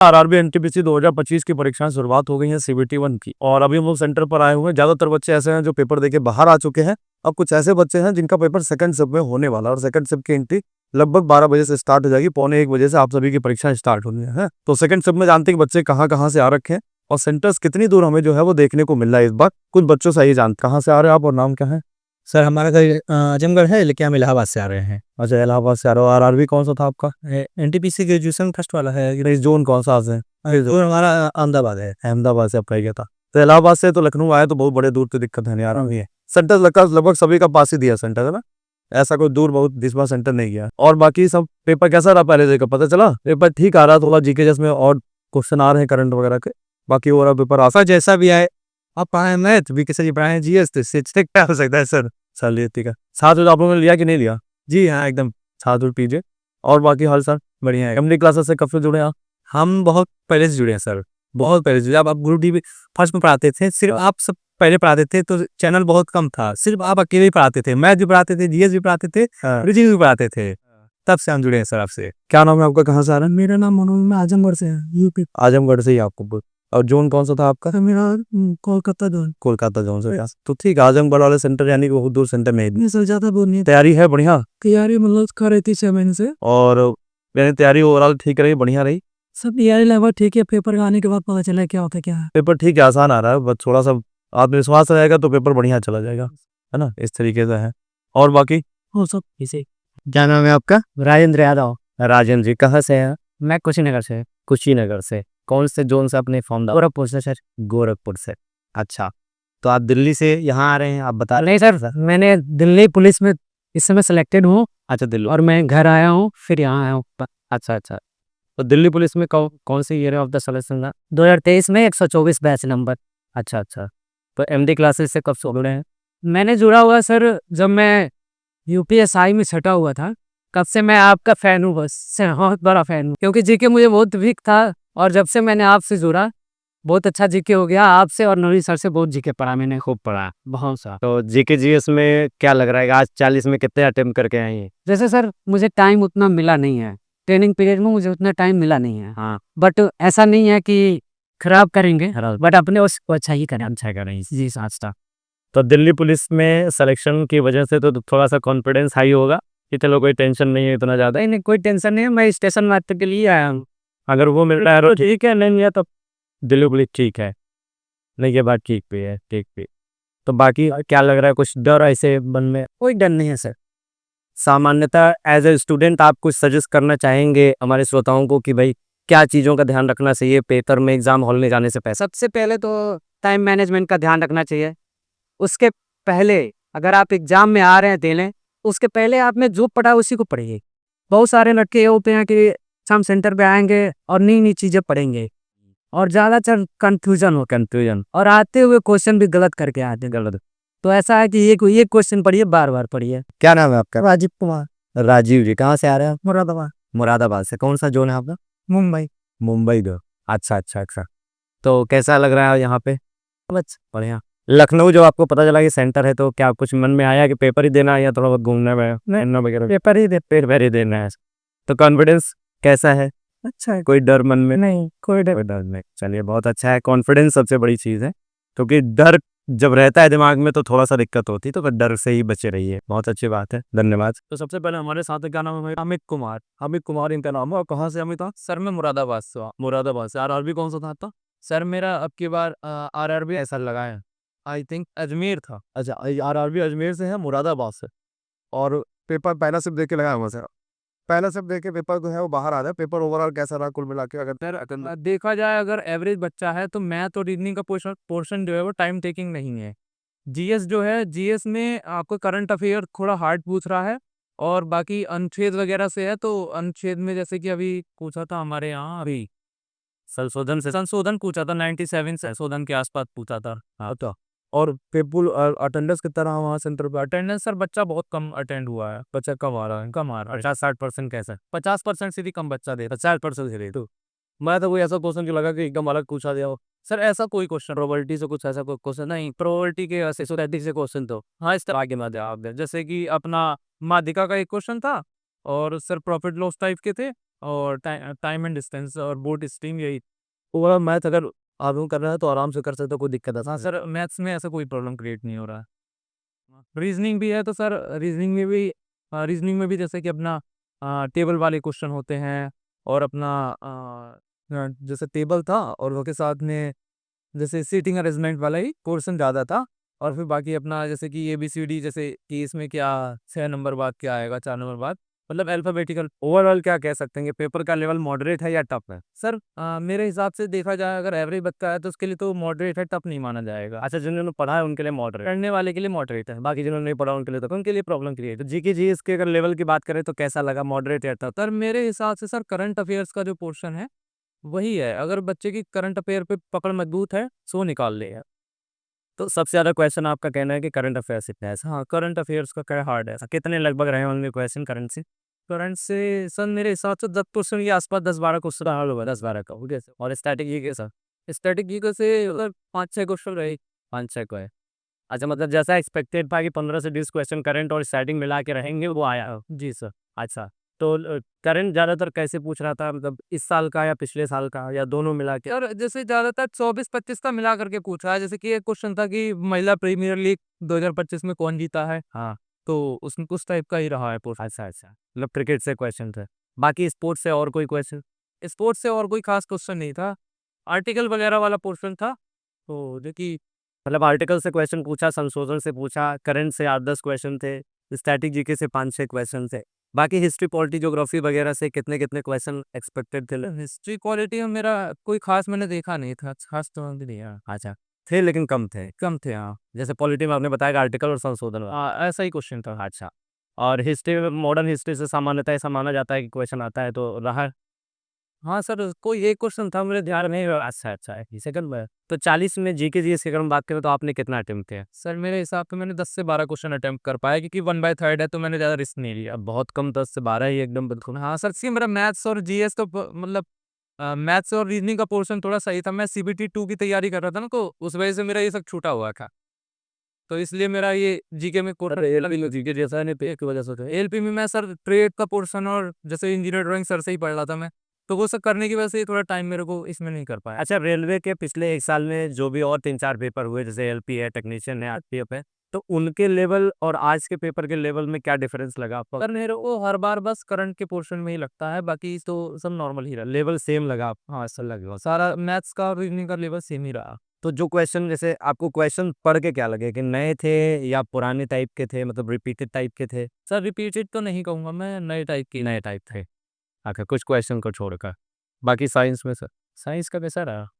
RRB NTPC 2025 की परीक्षाएं शुरुआत हो गई हैं सीबीटी 1 की, और अभी हम लोग सेंटर पर आए हुए हैं। ज्यादातर बच्चे ऐसे हैं जो पेपर देके बाहर आ चुके हैं। अब कुछ ऐसे बच्चे हैं जिनका पेपर सेकंड शिफ्ट में होने वाला है, और सेकंड शिफ्ट की एंट्री लगभग 12 बजे से स्टार्ट हो जाएगी। पौने 1 बजे से आप सभी की परीक्षा स्टार्ट होनी है। तो सेकंड शिफ्ट में जानते हैं कि बच्चे कहाँ कहाँ से आ रखे हैं और सेंटर्स कितनी दूर हमें जो है वो देखने को मिल रहा है इस बार। कुछ बच्चों से ही जानते कहाँ से आ रहे हैं आप और नाम क्या है? सर हमारा घर आजमगढ़ है, लेकिन हम इलाहाबाद से आ रहे हैं। अच्छा, इलाहाबाद से आ रहे हो। आरआरबी कौन सा था आपका? एनटीपीसी ग्रेजुएशन फर्स्ट वाला है। इस जोन कौन सा है? जो हमारा अहमदाबाद है। अहमदाबाद से अप्लाई किया था। तो इलाहाबाद से तो लखनऊ आए तो बहुत बड़े दूर तो दिक्कत है नहीं आ रही है। सेंटर लगभग सभी का पास ही दिया सेंटर है ना, ऐसा कोई दूर बहुत इस बार सेंटर नहीं गया। और बाकी सब पेपर कैसा रहा पहले से पता चला? पेपर ठीक आ रहा, थोड़ा जीके जिसमें और क्वेश्चन आ रहे हैं करंट वगैरह के, बाकी ओवरऑल पेपर आसान जैसा भी आए, आप पढ़ाए मैथ, बीके सर जी पढ़ाए जीएस, तो इससे क्या हो सकता है सर। चलिए ठीक है। साथ में आप लोगों ने लिया कि नहीं लिया? जी हाँ, एकदम साथ पीजिए। और बाकी हाल सर बढ़िया है। कम्युनिटी क्लासेस से कब से जुड़े आप? हम बहुत पहले से जुड़े हैं सर, बहुत पहले से जुड़े। अब आप ग्रुप डी फर्स्ट में पढ़ाते थे, सिर्फ आप सब पहले पढ़ाते थे तो चैनल बहुत कम था, सिर्फ आप अकेले ही पढ़ाते थे। मैथ भी पढ़ाते थे, जीएस भी पढ़ाते थे, रीजनिंग भी पढ़ाते थे। तब से हम जुड़े हैं सर आपसे। क्या नाम है आपका, कहाँ से आ रहा है? मेरा नाम मनोज, मैं आजमगढ़ से है, यूपी। आजमगढ़ से ही आपको। और जोन कौन सा था आपका? मेरा कोलकाता जोन। कोलकाता जोन से। तो ठीक है, आजमगढ़ वाले सेंटर यानी कि बहुत दूर सेंटर में नहीं सर, ज्यादा दूर नहीं। तैयारी है बढ़िया? तैयारी मतलब कर रही थी 6 महीने से। और यानी तैयारी ओवरऑल ठीक रही, बढ़िया रही? सब तैयारी लगभग ठीक है, पेपर आने के बाद पता चला क्या होता है क्या है। पेपर ठीक है, आसान आ रहा है, बस थोड़ा सा आत्मविश्वास रहेगा तो पेपर बढ़िया चला जाएगा, है ना, इस तरीके से है। और बाकी वो सब इसे। क्या नाम है आपका? राजेंद्र यादव। राजन जी कहाँ से हैं? मैं कुशीनगर से। कुशीनगर से। कौन से जोन से अपने फॉर्म डाला? गोरखपुर से सर। गोरखपुर से। अच्छा, तो आप दिल्ली से यहाँ आ रहे हैं आप बता? नहीं सर, मैंने दिल्ली पुलिस में इस समय सिलेक्टेड हूँ। अच्छा, दिल्ली। और मैं घर आया हूँ, फिर यहाँ आया हूँ। अच्छा अच्छा, तो दिल्ली पुलिस में कौन सी ईयर ऑफ द सिलेक्शन था? 2023 में 124 बैच नंबर। अच्छा अच्छा, तो एमडी क्लासेस से कब से जुड़े हैं? मैंने जुड़ा हुआ सर जब मैं यूपीएसआई में छटा हुआ था, कब से मैं आपका फैन हूँ, बस बहुत बड़ा फैन हूँ, क्योंकि जीके मुझे बहुत वीक था। और जब से मैंने आपसे जुड़ा, बहुत अच्छा जीके हो गया आपसे, और नवी सर से बहुत जीके पढ़ा मैंने, खूब पढ़ा, बहुत सा। तो जीके जीएस में क्या लग रहा है आज 40 में कितने अटेम्प्ट करके आए हैं? जैसे सर मुझे टाइम उतना मिला नहीं है, ट्रेनिंग पीरियड में मुझे उतना टाइम मिला नहीं है। हाँ, बट ऐसा नहीं है कि खराब करेंगे, बट अपने उसको अच्छा ही करें। अच्छा करें जी सास्ता। तो दिल्ली पुलिस में सिलेक्शन की वजह से तो थोड़ा सा कॉन्फिडेंस हाई होगा कि चलो कोई टेंशन नहीं है इतना ज़्यादा। नहीं, कोई टेंशन नहीं है, मैं स्टेशन मास्टर के लिए आया हूँ। अगर वो मिल रहा है तो ठीक है, नहीं है तो दिल्ली पुलिस ठीक है। नहीं, ये बात ठीक भी है, ठीक भी। तो बाकी क्या लग रहा है, कुछ डर ऐसे मन में? कोई डर नहीं है सर। सामान्यतः एज ए स्टूडेंट आप कुछ सजेस्ट करना चाहेंगे हमारे श्रोताओं को कि भाई क्या चीज़ों का ध्यान रखना चाहिए पेपर में एग्जाम हॉल में जाने से पहले? सबसे पहले तो टाइम मैनेजमेंट का ध्यान रखना चाहिए। उसके पहले अगर आप एग्जाम में आ रहे हैं देने, उसके पहले आपने जो पढ़ा उसी को पढ़िए। बहुत सारे लड़के ये होते हैं कि एग्जाम सेंटर पे आएंगे और नई नई चीज़ें पढ़ेंगे, और ज़्यादातर कंफ्यूजन और आते हुए क्वेश्चन भी गलत करके आते हैं, गलत। तो ऐसा है कि ये क्वेश्चन पढ़िए, बार बार पढ़िए। क्या नाम है आपका? राजीव कुमार। राजीव जी कहाँ से आ रहे हैं? मुरादाबाद। मुरादाबाद से। कौन सा जोन है आपका? मुंबई। मुंबई दो। अच्छा अच्छा अच्छा, तो कैसा लग रहा है यहाँ पे? बस बढ़िया। लखनऊ जो आपको पता चला कि सेंटर है, तो क्या कुछ मन में आया कि पेपर ही देना है या थोड़ा बहुत घूमना है वगैरह? पेपर ही देना है। तो कॉन्फिडेंस कैसा है? अच्छा है। कोई डर मन में? नहीं, कोई कोई डर नहीं। चलिए बहुत अच्छा है, कॉन्फिडेंस सबसे बड़ी चीज़ है, क्योंकि डर जब रहता है दिमाग में तो थोड़ा सा दिक्कत होती है, तो फिर डर से ही बचे रहिए। बहुत अच्छी बात है, धन्यवाद। तो सबसे पहले हमारे साथ क्या नाम है भाई? अमित कुमार। अमित कुमार इनका नाम है। और कहाँ से अमित? सर मैं मुरादाबाद से हूँ। मुरादाबाद से। आरआरबी कौन सा था आपका? सर मेरा अब की बार आरआरबी ऐसा लगा है, आई थिंक अजमेर था। अच्छा, आरआरबी अजमेर से है, मुरादाबाद से। और पेपर पहला सिर्फ देख के लगाया हुआ सर? पहला सिर्फ देख के पेपर जो है वो बाहर आ रहा है। पेपर ओवरऑल कैसा रहा कुल मिला के? अगर सर देखा जाए, अगर एवरेज बच्चा है तो मैथ और रीजनिंग का पोर्शन जो है वो टाइम टेकिंग नहीं है। जीएस जो है, जीएस में आपको करंट अफेयर थोड़ा हार्ड पूछ रहा है, और बाकी अनुच्छेद वगैरह से है, तो अनुच्छेद में जैसे कि अभी पूछा था हमारे यहाँ, अभी संशोधन पूछा था, 97 संशोधन के आसपास पूछा था। हाँ तो, और पेपर अटेंडेंस कितना रहा वहाँ सेंटर पे? अटेंडेंस सर बच्चा बहुत कम अटेंड हुआ है। बच्चा कम आ रहा है? कम आ रहा है। 50-60% कैसा? 50% से भी कम बच्चा दे। 50% से रही तो मैं तो कोई ऐसा क्वेश्चन जो लगा कि एकदम अलग पूछा दिया हो। सर ऐसा कोई क्वेश्चन प्रोबेबिलिटी से कुछ ऐसा कोई क्वेश्चन? नहीं, प्रोबेबिलिटी के ऐसे सोसाइटी से क्वेश्चन तो हाँ, इस तरह आगे ना जवाब दे। जैसे कि अपना माध्यिका का एक क्वेश्चन था, और सर प्रॉफिट लॉस टाइप के थे, और टाइम एंड डिस्टेंस और बोर्ड स्ट्रीम, यही ओवरऑल मैथ अगर आप लोग कर रहे हैं तो आराम से कर सकते हो, कोई दिक्कत है? हाँ सर, मैथ्स में ऐसा कोई प्रॉब्लम क्रिएट नहीं हो रहा है। रीजनिंग भी है तो सर, रीजनिंग में भी जैसे कि अपना टेबल वाले क्वेश्चन होते हैं, और अपना जैसे टेबल था और वो के साथ में जैसे सीटिंग अरेंजमेंट वाला ही पोर्शन ज़्यादा था। और फिर बाकी अपना जैसे कि ABCD, जैसे कि इसमें क्या 6 नंबर बाद क्या आएगा, 4 नंबर बाद, मतलब अल्फ़ाबेटिकल। ओवरऑल क्या कह सकते हैं कि पेपर का लेवल मॉडरेट है या टफ है? सर मेरे हिसाब से देखा जाए, अगर एवरेज बच्चा है तो उसके लिए तो मॉडरेट है, टफ नहीं माना जाएगा। अच्छा, जिन्होंने पढ़ा है उनके लिए मॉडरेट, पढ़ने वाले के लिए मॉडरेट है, बाकी जिन्होंने नहीं पढ़ा उनके लिए तो उनके लिए प्रॉब्लम क्रिएट है। जीके जीएस के अगर लेवल की बात करें तो कैसा लगा, मॉडरेट या टफ? सर मेरे हिसाब से सर करंट अफेयर्स का जो पोर्शन है वही है। अगर बच्चे की करंट अफेयर पे पकड़ मजबूत है सो निकाल लेगा। तो सबसे ज़्यादा क्वेश्चन आपका कहना है कि करंट अफेयर से इतना है। हाँ, करंट अफेयर्स का क्या हार्ड है? कितने लगभग रहे होंगे क्वेश्चन करंट से? करंट से सर मेरे हिसाब से 10% के आसपास, 10-12 क्वेश्चन हार्ड होगा, 10-12 का हो गया सर। और स्टैटिक जी के साथ, स्टैटिक जी के से मतलब 5-6 क्वेश्चन रहे, 5-6 का है। अच्छा, मतलब जैसा एक्सपेक्टेड था कि 15 से 20 क्वेश्चन करंट और स्टैटिक मिला के रहेंगे, वो आया? जी सर। अच्छा, तो करंट ज़्यादातर कैसे पूछ रहा था, मतलब इस साल का या पिछले साल का या दोनों मिला के? और जैसे ज़्यादातर 24-25 का मिला करके पूछा है। जैसे कि एक क्वेश्चन था कि महिला प्रीमियर लीग 2025 में कौन जीता है? हाँ, तो उसमें उस टाइप का ही रहा है पोस्ट। अच्छा, अच्छा, मतलब क्रिकेट से क्वेश्चन थे। बाकी स्पोर्ट्स से और कोई क्वेश्चन? स्पोर्ट्स से और कोई खास क्वेश्चन नहीं था, आर्टिकल वगैरह वाला पोर्शन था। तो जो कि मतलब आर्टिकल से क्वेश्चन पूछा, संशोधन से पूछा, करंट से 8-10 क्वेश्चन थे, स्टैटिक जीके से 5-6 क्वेश्चन थे। बाकी हिस्ट्री, पॉलिटी, ज्योग्राफी वगैरह से कितने-कितने क्वेश्चन एक्सपेक्टेड थे? हिस्ट्री क्वालिटी में मेरा कोई खास मैंने देखा नहीं था, खास तो नहीं है। अच्छा, थे लेकिन कम थे हाँ। जैसे पॉलिटी में आपने बताया कि आर्टिकल और संशोधन, ऐसा ही क्वेश्चन था। अच्छा, और हिस्ट्री में, मॉडर्न हिस्ट्री से सामान्यतः ऐसा माना जाता है कि क्वेश्चन आता है, तो रहा? हाँ सर, कोई एक क्वेश्चन था मेरे ध्यान में। अच्छा, अच्छा है, सेकंड में। तो 40 में जीके जीएस की अगर हम बात करें तो आपने कितना अटेम्प्ट किया? सर मेरे हिसाब से मैंने 10 से 12 क्वेश्चन अटेम्प्ट कर पाया, क्योंकि 1/3 है तो मैंने ज़्यादा रिस्क नहीं लिया। बहुत कम, 10 से 12 ही एकदम बिल्कुल। हाँ सर, सी मेरा मैथ्स और जीएस तो मतलब मैथ्स और रीजनिंग का पोर्शन थोड़ा सही था। मैं CBT 2 की तैयारी कर रहा था ना, तो उस वजह से मेरा ये सब छूटा हुआ था। तो इसलिए मेरा ये जीके में कोटा जीके जैसा नहीं पे की वजह से। एलपी में मैं सर ट्रेड का पोर्शन और जैसे इंजीनियर ड्राइंग सर से ही पढ़ रहा था मैं, तो वो सब करने की वजह से थोड़ा टाइम मेरे को इसमें नहीं कर पाया। अच्छा, रेलवे के पिछले 1 साल में जो भी और 3-4 पेपर हुए, जैसे एलपी है, टेक्नीशियन है, आरपीएफ है, तो उनके लेवल और आज के पेपर के लेवल में क्या डिफरेंस लगा आपको? सर मेरे को हर बार बस करंट के पोर्शन में ही लगता है, बाकी तो सब नॉर्मल ही रहा। लेवल सेम लगा हाँ, ऐसा लगा सारा मैथ्स का और रीजनिंग का लेवल सेम ही रहा। तो जो क्वेश्चन, जैसे आपको क्वेश्चन पढ़ के क्या लगे कि नए थे या पुराने टाइप के थे, मतलब रिपीटेड टाइप के थे? सर रिपीटेड तो नहीं कहूँगा मैं, नए टाइप थे। अच्छा, कुछ क्वेश्चन को छोड़कर। बाकी साइंस में सर, साइंस का कैसा रहा?